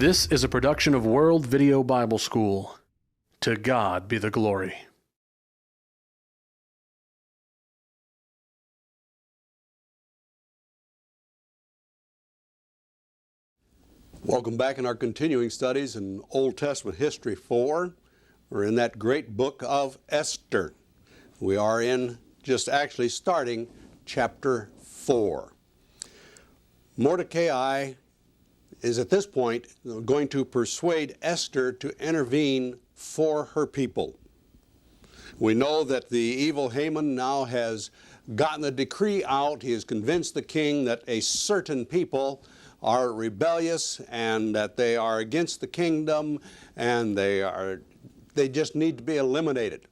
This is a production of World Video Bible School. To God be the glory. Welcome back in our continuing studies in Old Testament History 4. We're in that great book of Esther. We are in just actually starting chapter 4. Mordecai is at this point going to persuade Esther to intervene for her people. We know that the evil Haman now has gotten the decree out. He has convinced the king that a certain people are rebellious and that they are against the kingdom and they just need to be eliminated.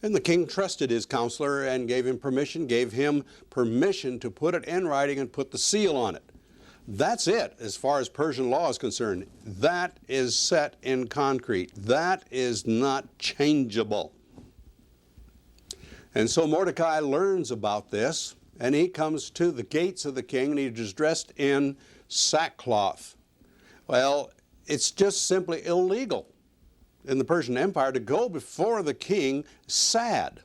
And the king trusted his counselor and gave him permission to put it in writing and put the seal on it. That's it as far as Persian law is concerned. That is set in concrete. That is not changeable. And so Mordecai learns about this, and he comes to the gates of the king, and he is dressed in sackcloth. Well, it's just simply illegal in the Persian Empire to go before the king sad.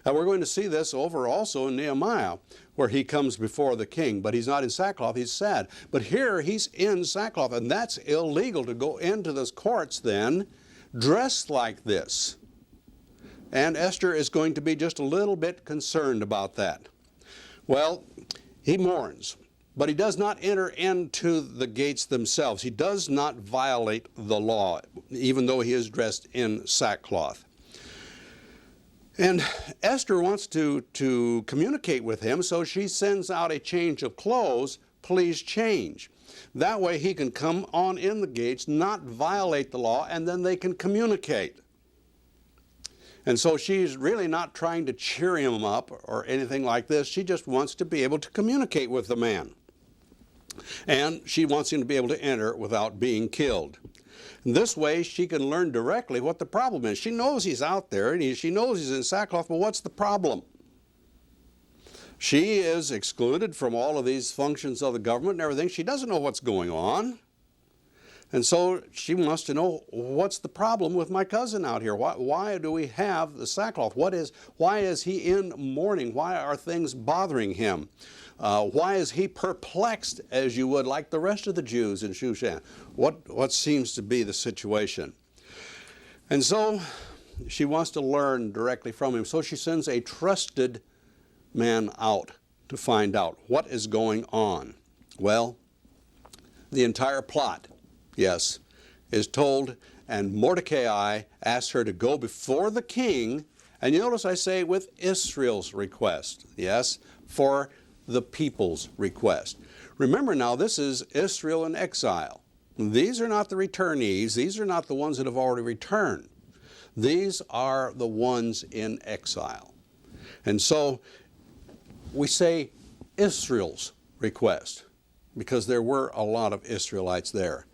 Now we're going to see this over also in Nehemiah, where he comes before the king, but he's not in sackcloth, he's sad. But here he's in sackcloth, and that's illegal to go into those courts then dressed like this. And Esther is going to be just a little bit concerned about that. Well, he mourns, but he does not enter into the gates themselves. He does not violate the law, even though he is dressed in sackcloth. And Esther wants to communicate with him, so she sends out a change of clothes. Please change. That way he can come on in the gates, not violate the law, and then they can communicate. And so she's really not trying to cheer him up or anything like this. She just wants to be able to communicate with the man. And she wants him to be able to enter without being killed. And this way she can learn directly what the problem is. She knows he's out there and she knows he's in sackcloth, but what's the problem? She is excluded from all of these functions of the government and everything. She doesn't know what's going on. And so she wants to know, what's the problem with my cousin out here? Why do we have the sackcloth? Why is he in mourning? Why are things bothering him? Why is he perplexed, as you would, like the rest of the Jews in Shushan? What seems to be the situation? And so she wants to learn directly from him. So she sends a trusted man out to find out what is going on. Well, the entire plot, yes, is told, and Mordecai asks her to go before the king, and you notice I say with Israel's request, yes, for the people's request. Remember now, this is Israel in exile. These are not the returnees. These are not the ones that have already returned. These are the ones in exile. And so we say Israel's request because there were a lot of Israelites there.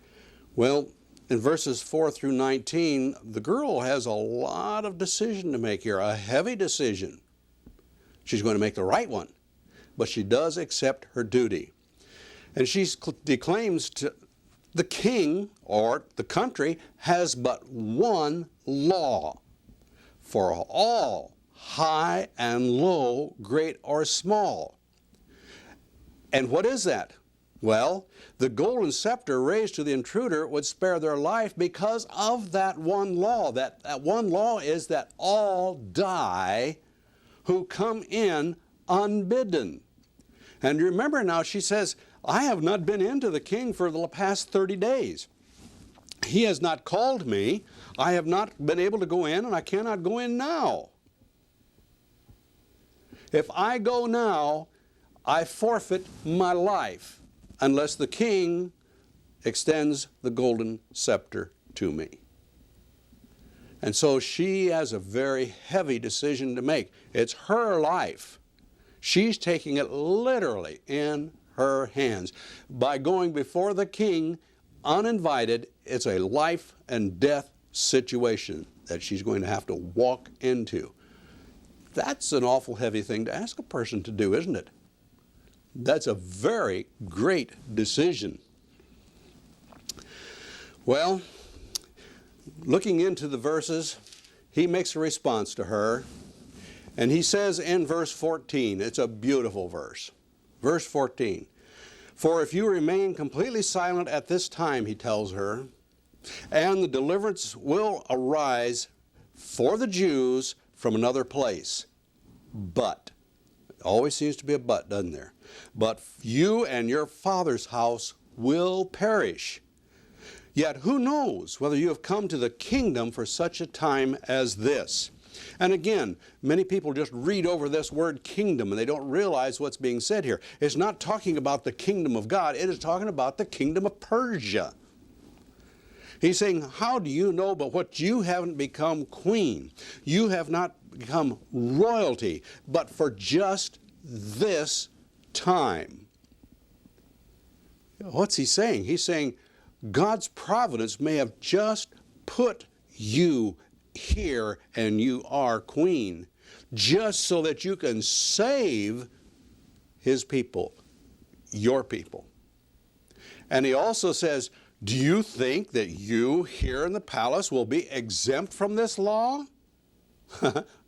Well, in verses 4 through 19, the girl has a lot of decision to make here, a heavy decision. She's going to make the right one, but she does accept her duty. And she declaims to the king, or the country, has but one law for all, high and low, great or small. And what is that? Well, the golden scepter raised to the intruder would spare their life because of that one law. That one law is that all die who come in unbidden. And remember now, she says, I have not been into the king for the past 30 days. He has not called me. I have not been able to go in, and I cannot go in now. If I go now, I forfeit my life unless the king extends the golden scepter to me. And so she has a very heavy decision to make. It's her life. She's taking it literally in her hands. By going before the king uninvited, it's a life and death situation that she's going to have to walk into. That's an awful heavy thing to ask a person to do, isn't it? That's a very great decision. Well, looking into the verses, he makes a response to her. And he says in verse 14, it's a beautiful verse. Verse 14, "For if you remain completely silent at this time," he tells her, "and the deliverance will arise for the Jews from another place. But," always seems to be a but, doesn't there? "But you and your father's house will perish. Yet who knows whether you have come to the kingdom for such a time as this?" And again, many people just read over this word kingdom and they don't realize what's being said here. It's not talking about the kingdom of God, it is talking about the kingdom of Persia. He's saying, how do you know but what you haven't become queen? You have not become royalty, but for just this time. What's he saying? He's saying God's providence may have just put you here and you are queen, just so that you can save his people, your people. And he also says, do you think that you here in the palace will be exempt from this law?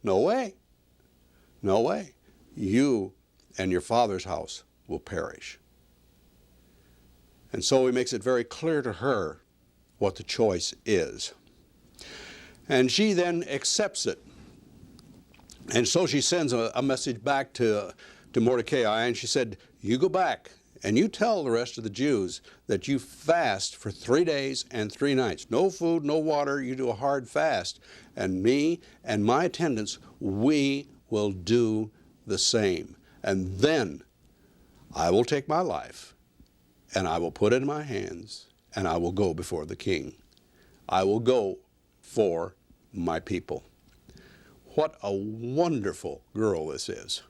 No way. No way. You and your father's house will perish. And so he makes it very clear to her what the choice is. And she then accepts it. And so she sends a message back to Mordecai, and she said, you go back and you tell the rest of the Jews that you fast for 3 days and 3 nights. No food, no water, you do a hard fast. And me and my attendants, we will do the same. And then I will take my life and I will put it in my hands and I will go before the king. I will go for my people. What a wonderful girl this is.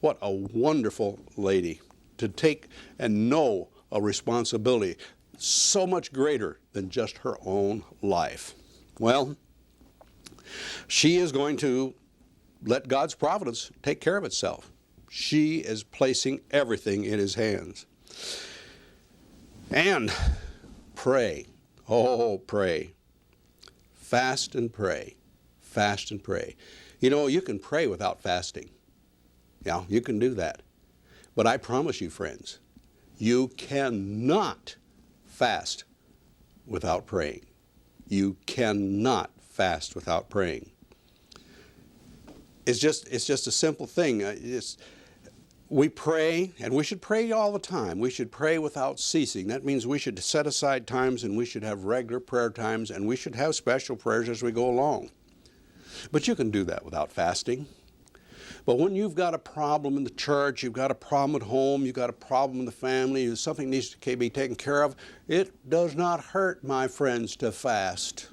What a wonderful lady to take and know a responsibility so much greater than just her own life. Well, she is going to let God's providence take care of itself. She is placing everything in his hands. And pray. Oh, pray. Fast and pray. Fast and pray. You know, you can pray without fasting. Yeah, you can do that. But I promise you, friends, you cannot fast without praying. You cannot fast without praying. It's just a simple thing. We pray, and we should pray all the time. We should pray without ceasing. That means we should set aside times, and we should have regular prayer times, and we should have special prayers as we go along. But you can do that without fasting. But when you've got a problem in the church, you've got a problem at home, you've got a problem in the family, something needs to be taken care of, it does not hurt, my friends, to fast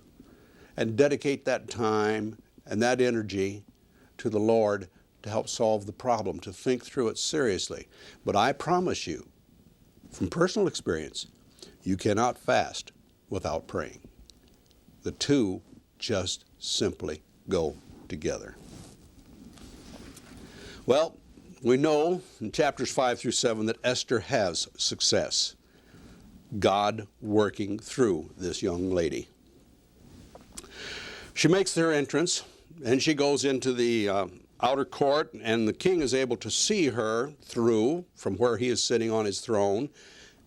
and dedicate that time and that energy to the Lord to help solve the problem, to think through it seriously. But I promise you, from personal experience, you cannot fast without praying. The two just simply go together. Well, we know in chapters 5 through 7 that Esther has success. God working through this young lady. She makes her entrance and she goes into the outer court, and the king is able to see her through from where he is sitting on his throne,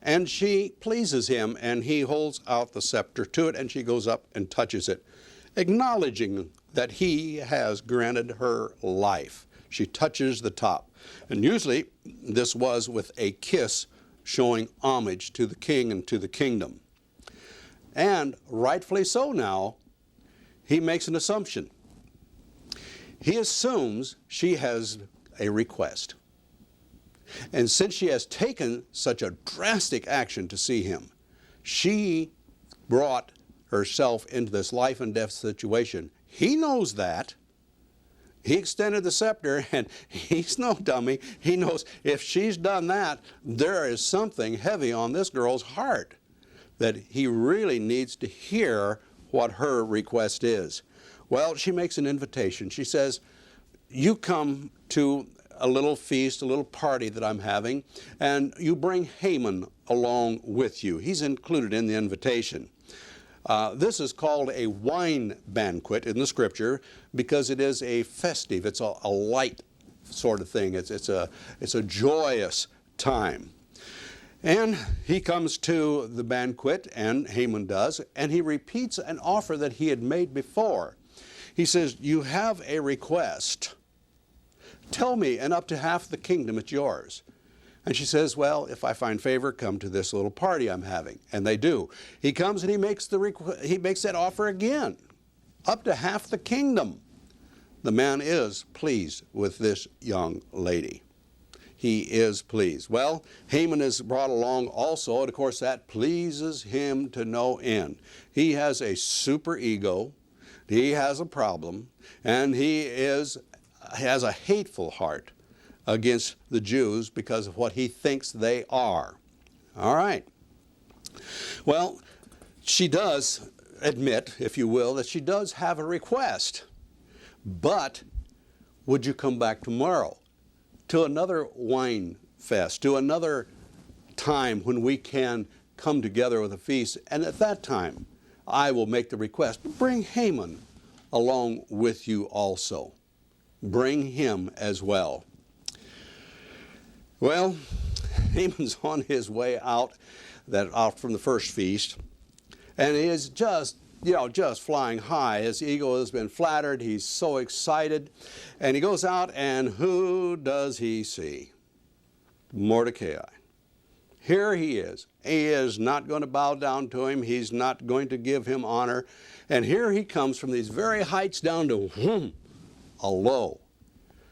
and she pleases him, and he holds out the scepter to it, and she goes up and touches it, acknowledging that he has granted her life. She touches the top. And usually this was with a kiss showing homage to the king and to the kingdom. And rightfully so now, he makes an assumption. He assumes she has a request. And since she has taken such a drastic action to see him, she brought herself into this life and death situation. He knows that. He extended the scepter, and he's no dummy. He knows if she's done that, there is something heavy on this girl's heart, that he really needs to hear what her request is. Well, she makes an invitation. She says, you come to a little feast, a little party that I'm having, and you bring Haman along with you. He's included in the invitation. This is called a wine banquet in the Scripture because it is a festive, it's a light sort of thing. It's a joyous time. And he comes to the banquet, and Haman does, and he repeats an offer that he had made before. He says, "You have a request. Tell me, and up to half the kingdom it's yours." And she says, "Well, if I find favor, come to this little party I'm having." And they do. He comes and he makes that offer again, up to half the kingdom. The man is pleased with this young lady. He is pleased. Well, Haman is brought along also, and of course that pleases him to no end. He has a super ego, he has a problem, and he has a hateful heart against the Jews because of what he thinks they are. All right. Well, she does admit, if you will, that she does have a request. But would you come back tomorrow to another wine fest, to another time when we can come together with a feast? And at that time, I will make the request. Bring Haman along with you also. Bring him as well. Well, Haman's on his way out from the first feast, and he is just flying high. His ego has been flattered. He's so excited. And he goes out, and who does he see? Mordecai. Here he is. He is not going to bow down to him. He's not going to give him honor. And here he comes from these very heights down to a low.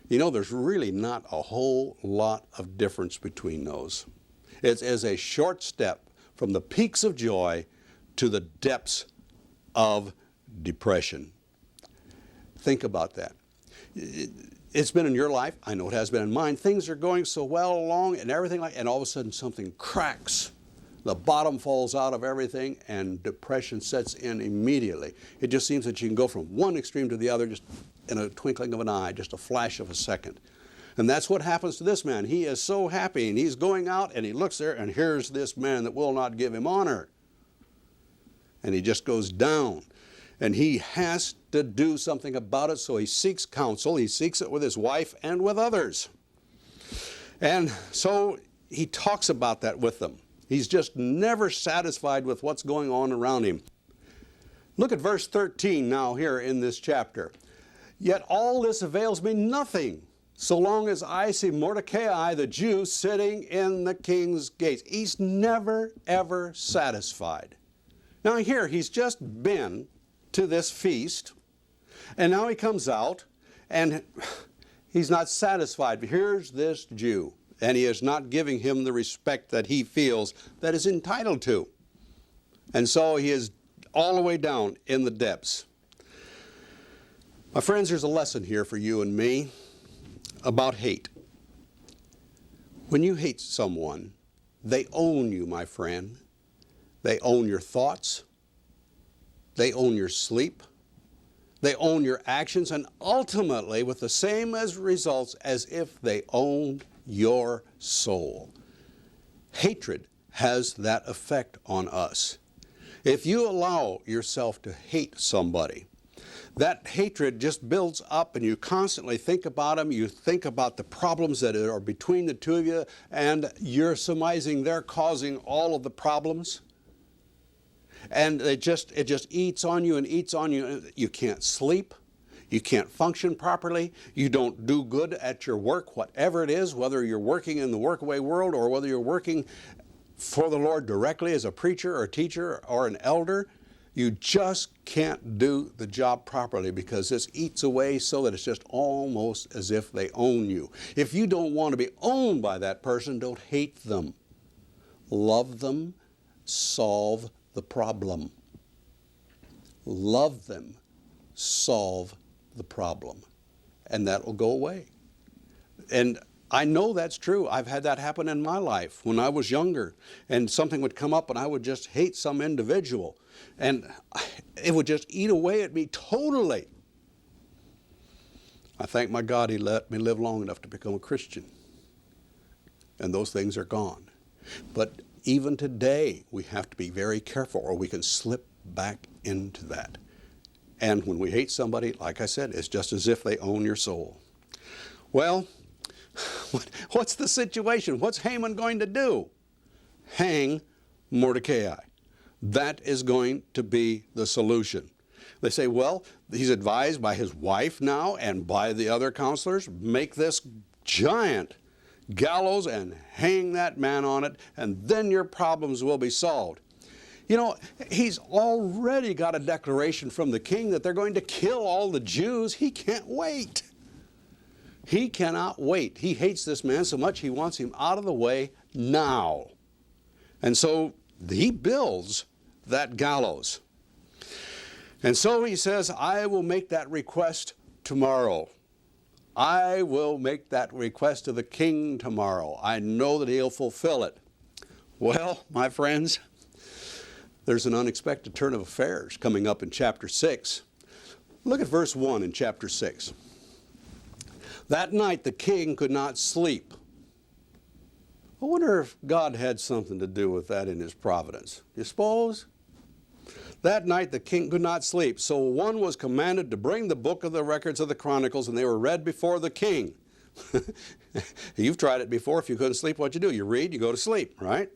You know, there's really not a whole lot of difference between those. It's as a short step from the peaks of joy to the depths of depression. Think about that. It's been in your life. I know it has been in mine. Things are going so well along and everything and all of a sudden something cracks. The bottom falls out of everything and depression sets in immediately. It just seems that you can go from one extreme to the other just in a twinkling of an eye, just a flash of a second. And that's what happens to this man. He is so happy and he's going out and he looks there and here's this man that will not give him honor. And he just goes down. And he has to do something about it, so he seeks counsel. He seeks it with his wife and with others. And so he talks about that with them. He's just never satisfied with what's going on around him. Look at verse 13 now here in this chapter. "Yet all this avails me nothing, so long as I see Mordecai the Jew sitting in the king's gates." He's never, ever satisfied. Now here, he's just been to this feast, and now he comes out, and he's not satisfied. Here's this Jew, and he is not giving him the respect that he feels that is entitled to. And so he is all the way down in the depths. My friends, there's a lesson here for you and me about hate. When you hate someone, they own you, my friend. They own your thoughts. They own your sleep. They own your actions, and ultimately with the same as results as if they owned your soul. Hatred has that effect on us. If you allow yourself to hate somebody, that hatred just builds up and you constantly think about them. You think about the problems that are between the two of you, and you're surmising they're causing all of the problems. And it just eats on you and eats on you. You can't sleep. You can't function properly. You don't do good at your work, whatever it is, whether you're working in the workaway world or whether you're working for the Lord directly as a preacher or a teacher or an elder. You just can't do the job properly because this eats away so that it's just almost as if they own you. If you don't want to be owned by that person, don't hate them. Love them. Solve the problem. Love them. Solve the problem. And that will go away. And I know that's true. I've had that happen in my life when I was younger, and something would come up and I would just hate some individual, and it would just eat away at me totally. I thank my God He let me live long enough to become a Christian, and those things are gone. But even today, we have to be very careful, or we can slip back into that. And when we hate somebody, like I said, it's just as if they own your soul. Well, what's the situation? What's Haman going to do? Hang Mordecai. That is going to be the solution. They say, well, he's advised by his wife now and by the other counselors, make this giant gallows and hang that man on it, and then your problems will be solved. You know, he's already got a declaration from the king that they're going to kill all the Jews. He can't wait. He cannot wait. He hates this man so much he wants him out of the way now. And so he builds that gallows. And so he says, I will make that request tomorrow. I will make that request to the king tomorrow. I know that he'll fulfill it. Well, my friends, there's an unexpected turn of affairs coming up in chapter 6. Look at verse 1 in chapter 6. That night the king could not sleep. I wonder if God had something to do with that in his providence. You suppose? That night the king could not sleep, so one was commanded to bring the book of the records of the Chronicles, and they were read before the king. You've tried it before. If you couldn't sleep, what you do? You read, you go to sleep, right?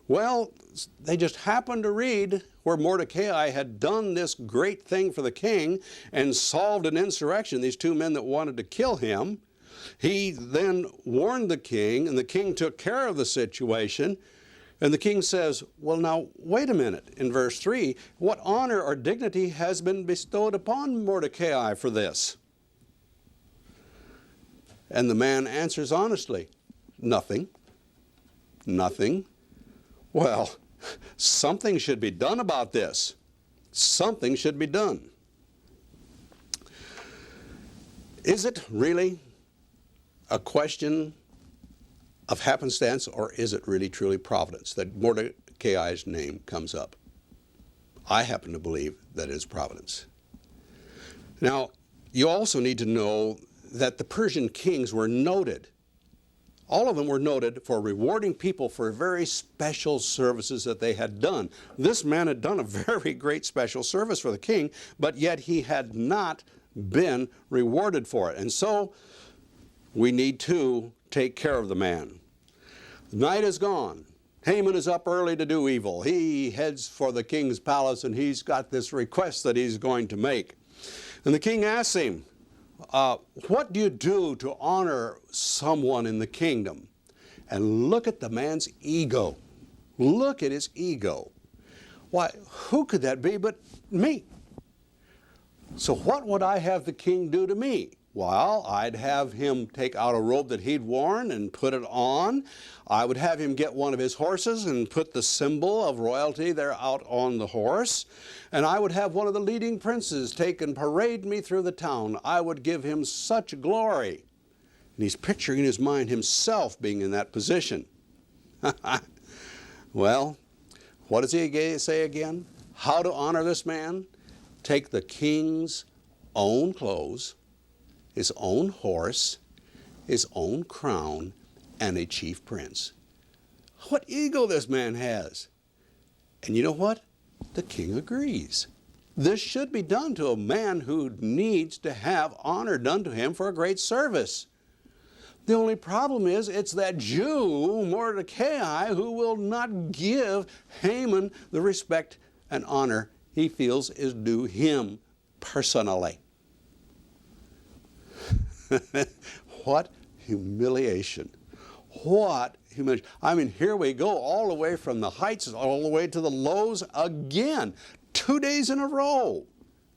Well, they just happened to read where Mordecai had done this great thing for the king and solved an insurrection, these two men that wanted to kill him. He then warned the king, and the king took care of the situation. And the king says, well, now, wait a minute. In verse 3, what honor or dignity has been bestowed upon Mordecai for this? And the man answers honestly, nothing. Nothing. Well, something should be done about this. Something should be done. Is it really a question of happenstance, or is it really truly providence that Mordecai's name comes up? I happen to believe that it is providence. Now, you also need to know that the Persian kings were noted. All of them were noted for rewarding people for very special services that they had done. This man had done a very great special service for the king, but yet he had not been rewarded for it. And so we need to take care of the man. The night is gone. Haman is up early to do evil. He heads for the king's palace, and he's got this request that he's going to make. And the king asks him, what do you do to honor someone in the kingdom? And look at the man's ego. Look at his ego. Why, who could that be but me? So what would I have the king do to me? Well, I'd have him take out a robe that he'd worn and put it on. I would have him get one of his horses and put the symbol of royalty there out on the horse. And I would have one of the leading princes take and parade me through the town. I would give him such glory. And he's picturing in his mind himself being in that position. Well, what does he say again? How to honor this man? Take the king's own clothes, his own horse, his own crown, and a chief prince. What ego this man has. And you know what? The king agrees. This should be done to a man who needs to have honor done to him for a great service. The only problem is it's that Jew, Mordecai, who will not give Haman the respect and honor he feels is due him personally. What humiliation. What humiliation. I mean, here we go all the way from the heights all the way to the lows again. 2 days in a row.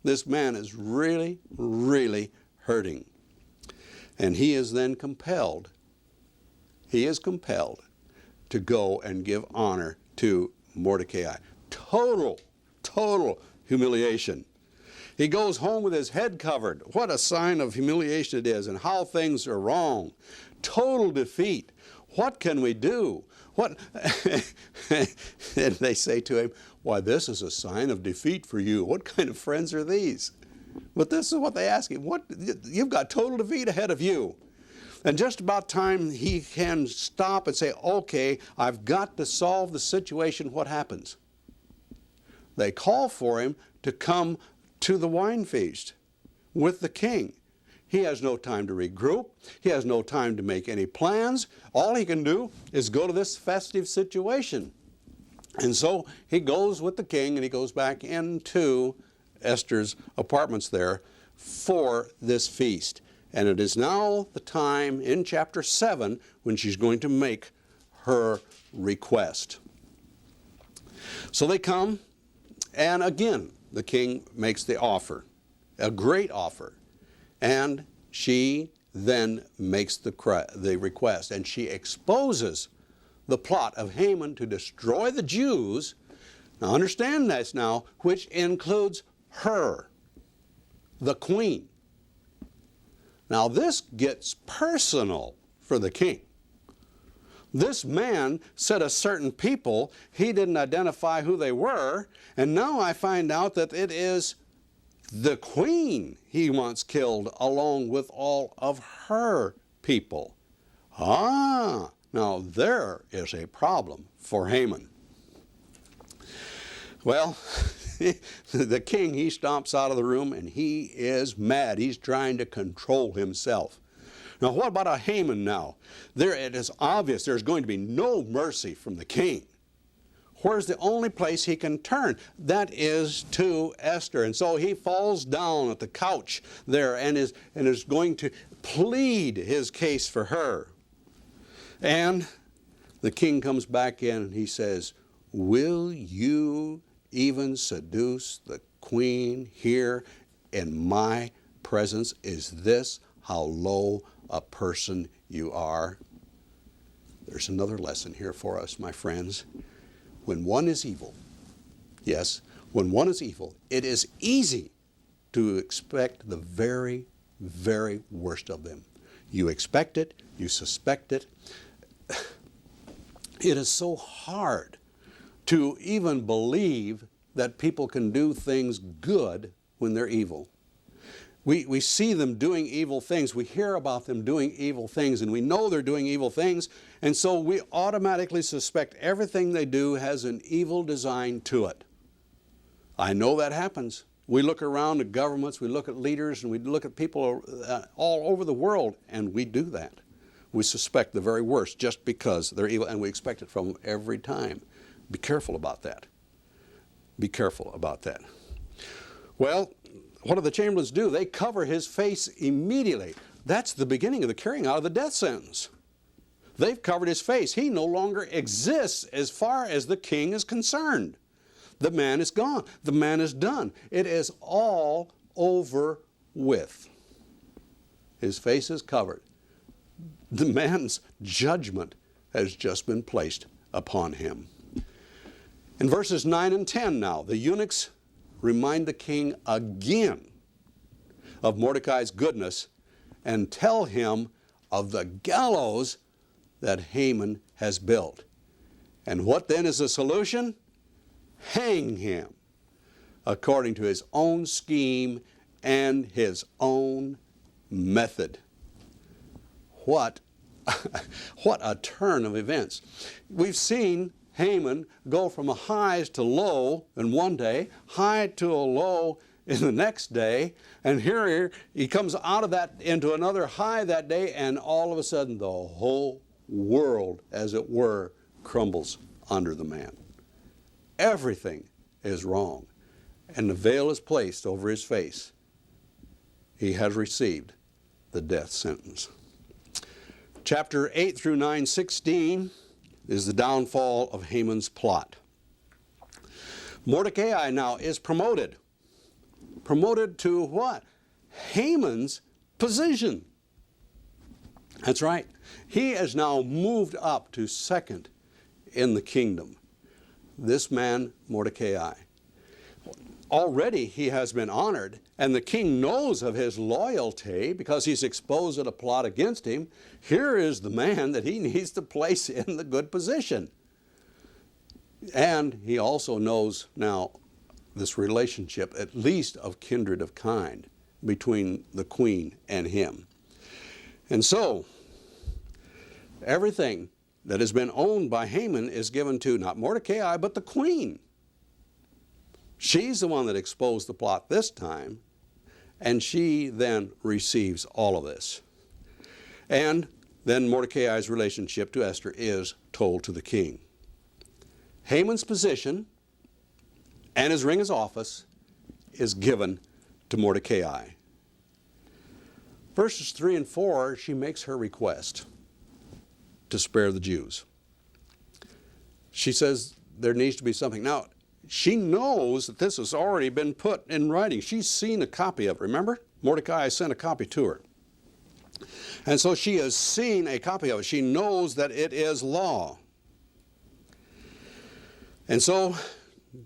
This man is really, really hurting. And he is then compelled, to go and give honor to Mordecai. Total humiliation. He goes home with his head covered. What a sign of humiliation it is, and how things are wrong. Total defeat. What can we do? What? And they say to him, why, this is a sign of defeat for you. What kind of friends are these? But this is what they ask him. You've got total defeat ahead of you. And just about time he can stop and say, okay, I've got to solve the situation. What happens? they call for him to come to the wine feast with the king. He has no time to regroup. He has no time to make any plans. All he can do is go to this festive situation. And so he goes with the king, and he goes back into Esther's apartments there for this feast. And it is now the time in chapter 7 when she's going to make her request. So they come, and again, the king makes the offer, a great offer. And she then makes the request, and she exposes the plot of Haman to destroy the Jews. Now understand this now, which includes her, the queen. Now this gets personal for the king. This man said a certain people, he didn't identify who they were, and now I find out that it is the queen he wants killed along with all of her people. Ah, now there is a problem for Haman. Well, the king, he stomps out of the room and he is mad. He's trying to control himself. Now what about a Haman now? It is obvious there's going to be no mercy from the king. Where's the only place he can turn? That is to Esther. And so he falls down at the couch there and is going to plead his case for her. And the king comes back in and he says, "Will you even seduce the queen here in my presence? Is this how low a person you are?" There's another lesson here for us, my friends. When one is evil, yes, when one is evil, it is easy to expect the very, very worst of them. You expect it, you suspect it. It is so hard to even believe that people can do things good when they're evil. We see them doing evil things. We hear about them doing evil things, and we know they're doing evil things, and so we automatically suspect everything they do has an evil design to it. I know that happens. We look around at governments, we look at leaders, and we look at people all over the world, and we do that. We suspect the very worst just because they're evil, and we expect it from them every time. Be careful about that. Be careful about that. Well, what do the chamberlains do? They cover his face immediately. That's the beginning of the carrying out of the death sentence. They've covered his face. He no longer exists as far as the king is concerned. The man is gone. The man is done. It is all over with. His face is covered. The man's judgment has just been placed upon him. In verses 9 and 10 now, the eunuchs remind the king again of Mordecai's goodness and tell him of the gallows that Haman has built. And what then is the solution? Hang him according to his own scheme and his own method. What a turn of events. We've seen Haman go from a high to low in one day, high to a low in the next day, and here he comes out of that into another high that day, and all of a sudden the whole world, as it were, crumbles under the man. Everything is wrong, and the veil is placed over his face. He has received the death sentence. Chapter 8 through 9:16 is the downfall of Haman's plot. Mordecai now is promoted. Promoted to what? Haman's position. That's right. He is now moved up to second in the kingdom. This man, Mordecai. Already he has been honored, and the king knows of his loyalty because he's exposed a plot against him. Here is the man that he needs to place in the good position. And he also knows now this relationship, at least of kindred of kind, between the queen and him. And so, everything that has been owned by Haman is given to not Mordecai, but the queen. She's the one that exposed the plot this time, and she then receives all of this. And then Mordecai's relationship to Esther is told to the king. Haman's position and his ring of office is given to Mordecai. Verses 3 and 4, she makes her request to spare the Jews. She says there needs to be something. Now, she knows that this has already been put in writing. She's seen a copy of it, remember? Mordecai sent a copy to her. And so she has seen a copy of it. She knows that it is law. And so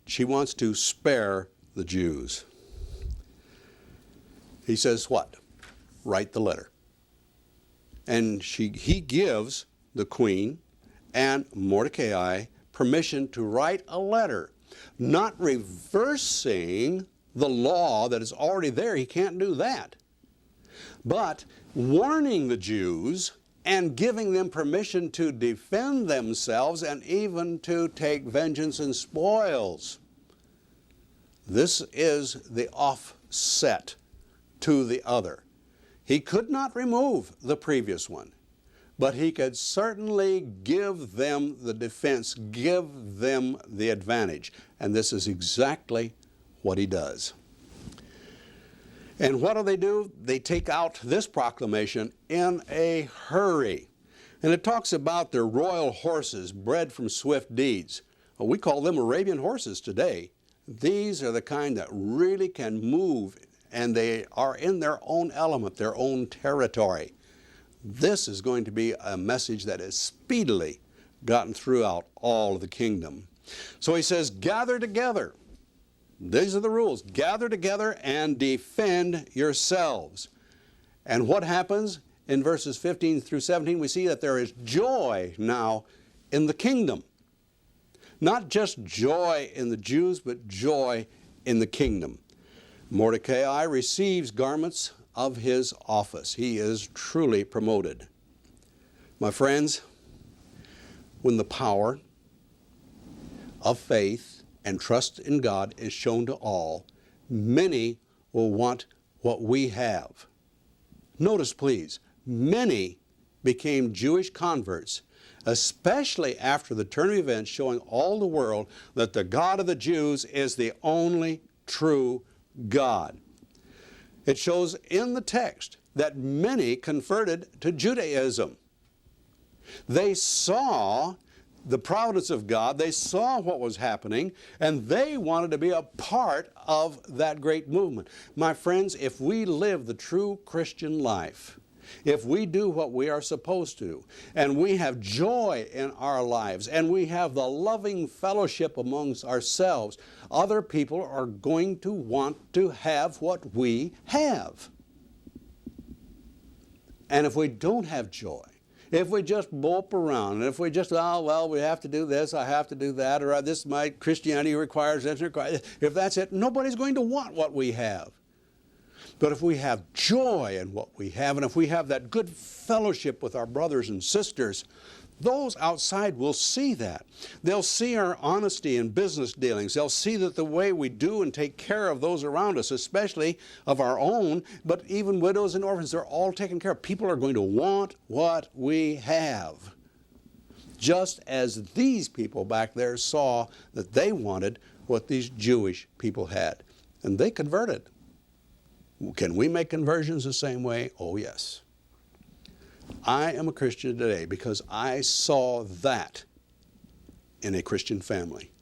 she wants to spare the Jews. He says what? Write the letter. And he gives the queen and Mordecai permission to write a letter, not reversing the law that is already there. He can't do that. But warning the Jews and giving them permission to defend themselves and even to take vengeance and spoils. This is the offset to the other. He could not remove the previous one, but he could certainly give them the defense, give them the advantage. And this is exactly what he does. And what do? They take out this proclamation in a hurry. And it talks about their royal horses bred from swift deeds. Well, we call them Arabian horses today. These are the kind that really can move, and they are in their own element, their own territory. This is going to be a message that is speedily gotten throughout all of the kingdom. So he says, gather together. These are the rules. Gather together and defend yourselves. And what happens in verses 15 through 17? We see that there is joy now in the kingdom. Not just joy in the Jews, but joy in the kingdom. Mordecai receives garments of his office. He is truly promoted. My friends, when the power of faith and trust in God is shown to all, many will want what we have. Notice, please, many became Jewish converts, especially after the turn of events showing all the world that the God of the Jews is the only true God. It shows in the text that many converted to Judaism. They saw the providence of God, they saw what was happening, and they wanted to be a part of that great movement. My friends, if we live the true Christian life, if we do what we are supposed to do, and we have joy in our lives, and we have the loving fellowship amongst ourselves, other people are going to want to have what we have. And if we don't have joy, if we just mope around, and if we just, oh, well, we have to do this, I have to do that, or this, my Christianity requires this, if that's it, nobody's going to want what we have. But if we have joy in what we have, and if we have that good fellowship with our brothers and sisters, those outside will see that. They'll see our honesty in business dealings. They'll see that the way we do and take care of those around us, especially of our own, but even widows and orphans, they're all taken care of. People are going to want what we have. Just as these people back there saw that they wanted what these Jewish people had. And they converted. Can we make conversions the same way? Oh, yes. I am a Christian today because I saw that in a Christian family,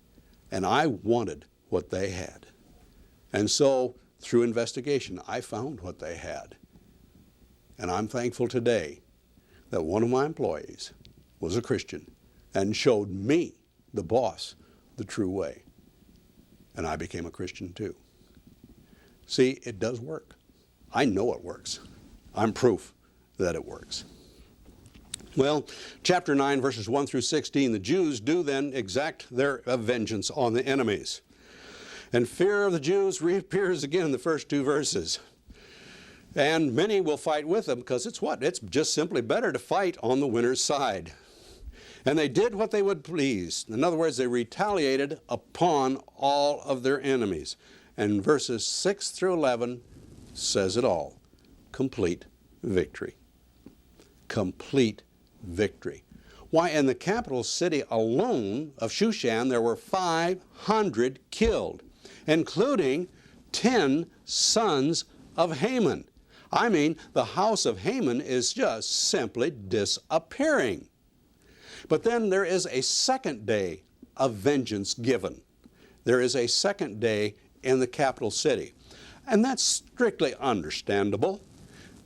and I wanted what they had. And so, through investigation, I found what they had. And I'm thankful today that one of my employees was a Christian and showed me, the boss, the true way. And I became a Christian too. See, it does work. I know it works. I'm proof that it works. Well, chapter 9, verses 1 through 16, the Jews do then exact their vengeance on the enemies. And fear of the Jews reappears again in the first two verses. And many will fight with them because it's what? It's just simply better to fight on the winner's side. And they did what they would please. In other words, they retaliated upon all of their enemies. And verses 6 through 11 says it all. Complete victory. Complete victory. Why, in the capital city alone of Shushan, there were 500 killed, including 10 sons of Haman. I mean, the house of Haman is just simply disappearing. But then there is a second day of vengeance given. There is a second day in the capital city. And that's strictly understandable.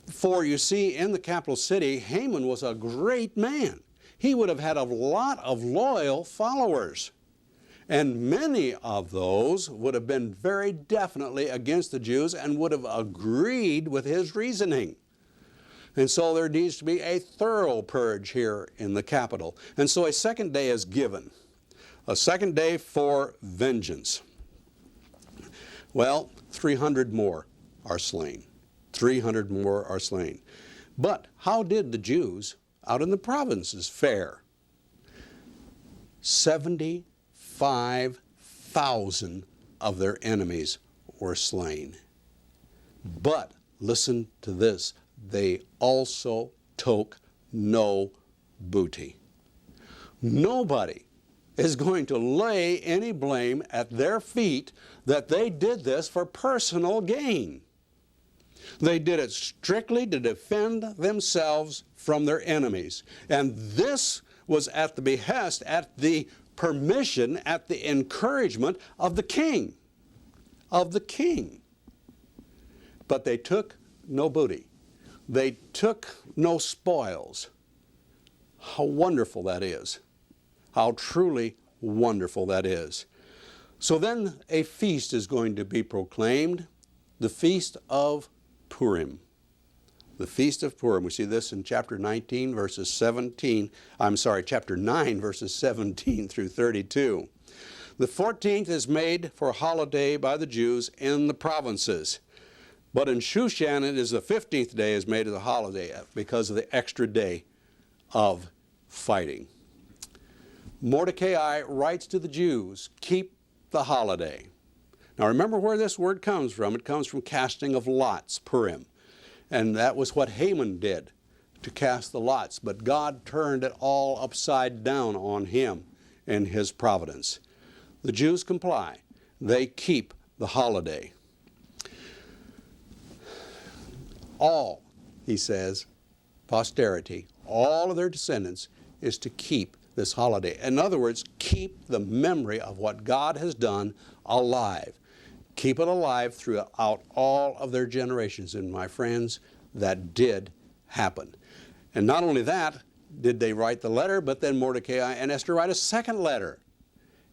For you see, in the capital city, Haman was a great man. He would have had a lot of loyal followers. And many of those would have been very definitely against the Jews and would have agreed with his reasoning. And so there needs to be a thorough purge here in the capital. And so a second day is given. A second day for vengeance. Well, 300 more are slain. 300 more are slain. But how did the Jews out in the provinces fare? 75,000 of their enemies were slain. But listen to this. They also took no booty. Nobody is going to lay any blame at their feet that they did this for personal gain. They did it strictly to defend themselves from their enemies. And this was at the behest, at the permission, at the encouragement of the king. Of the king. But they took no booty. They took no spoils. How wonderful that is. How truly wonderful that is. So then a feast is going to be proclaimed, the Feast of Purim. The Feast of Purim. We see this in chapter 19, verses 17. Chapter 9, verses 17 through 32. The 14th is made for a holiday by the Jews in the provinces. But in Shushan, it is the 15th day is made as a holiday because of the extra day of fighting. Mordecai writes to the Jews, keep the holiday. Now remember where this word comes from. It comes from casting of lots, Purim. And that was what Haman did, to cast the lots. But God turned it all upside down on him in his providence. The Jews comply. They keep the holiday. All, he says, posterity, all of their descendants, is to keep this holiday. In other words, keep the memory of what God has done alive. Keep it alive throughout all of their generations. And my friends, that did happen. And not only that did they write the letter, but then Mordecai and Esther write a second letter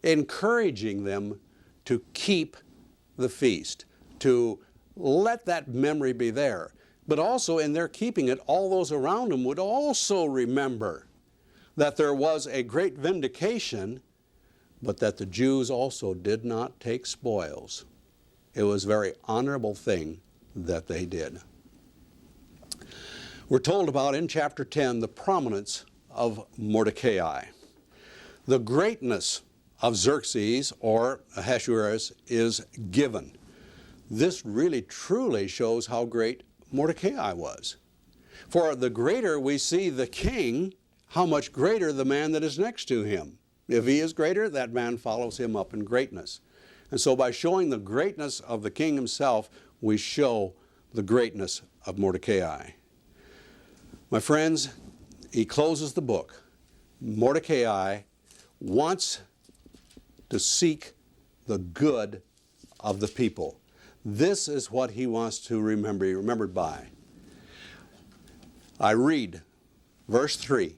encouraging them to keep the feast, to let that memory be there. But also in their keeping it, all those around them would also remember that there was a great vindication, but that the Jews also did not take spoils. It was a very honorable thing that they did. We're told about in chapter 10 the prominence of Mordecai. The greatness of Xerxes or Ahasuerus is given. This really truly shows how great Mordecai was. For the greater we see the king, how much greater the man that is next to him. If he is greater, that man follows him up in greatness. And so by showing the greatness of the king himself, we show the greatness of Mordecai. My friends, he closes the book. Mordecai wants to seek the good of the people. This is what he wants to be remembered by. I read verse 3,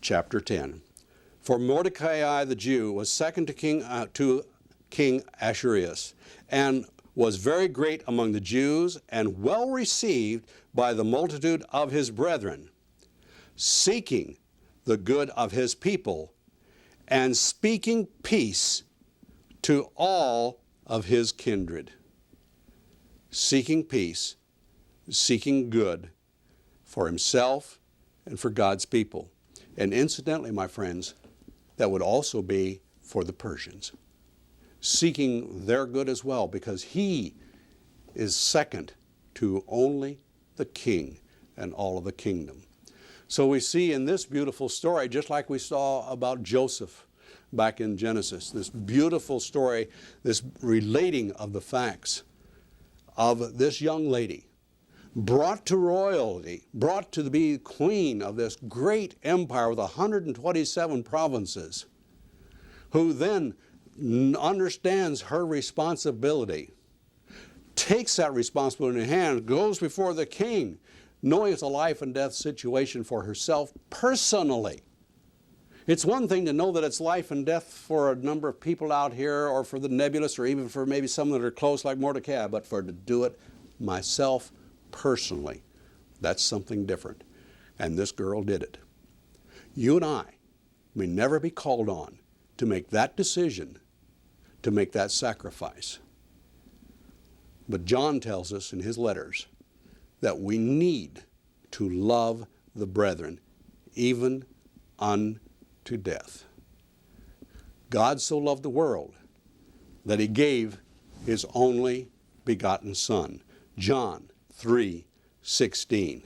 chapter 10. For Mordecai the Jew was second to King Ahasuerus, and was very great among the Jews, and well received by the multitude of his brethren, seeking the good of his people, and speaking peace to all of his kindred. Seeking peace, seeking good for himself and for God's people. And incidentally, my friends, that would also be for the Persians, seeking their good as well, because he is second to only the king and all of the kingdom. So we see in this beautiful story, just like we saw about Joseph back in Genesis, this beautiful story, this relating of the facts of this young lady, brought to royalty, brought to be queen of this great empire with 127 provinces, who then understands her responsibility, takes that responsibility in hand, goes before the king, knowing it's a life and death situation for herself personally. It's one thing to know that it's life and death for a number of people out here, or for the nebulous, or even for maybe some that are close like Mordecai, but for to do it myself personally, that's something different. And this girl did it. You and I may never be called on to make that decision, to make that sacrifice. But John tells us in his letters that we need to love the brethren, even unto death. God so loved the world that he gave his only begotten Son. John 3:16.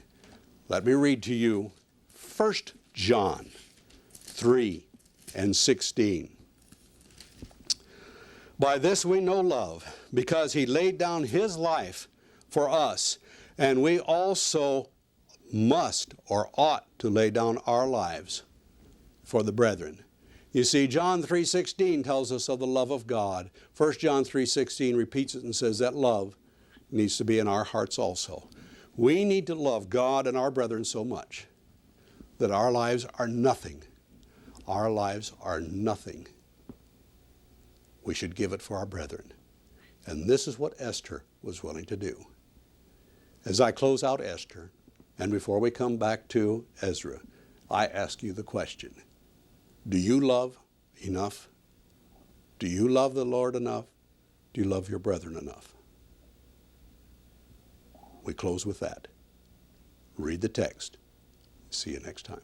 Let me read to you 1 John 3:16. By this we know love, because he laid down his life for us, and we also must or ought to lay down our lives for the brethren. You see, John 3:16 tells us of the love of God. 1 John 3:16 repeats it and says that love needs to be in our hearts also. We need to love God and our brethren so much that our lives are nothing. Our lives are nothing. We should give it for our brethren. And this is what Esther was willing to do. As I close out Esther, and before we come back to Ezra, I ask you the question: do you love enough? Do you love the Lord enough? Do you love your brethren enough? We close with that. Read the text. See you next time.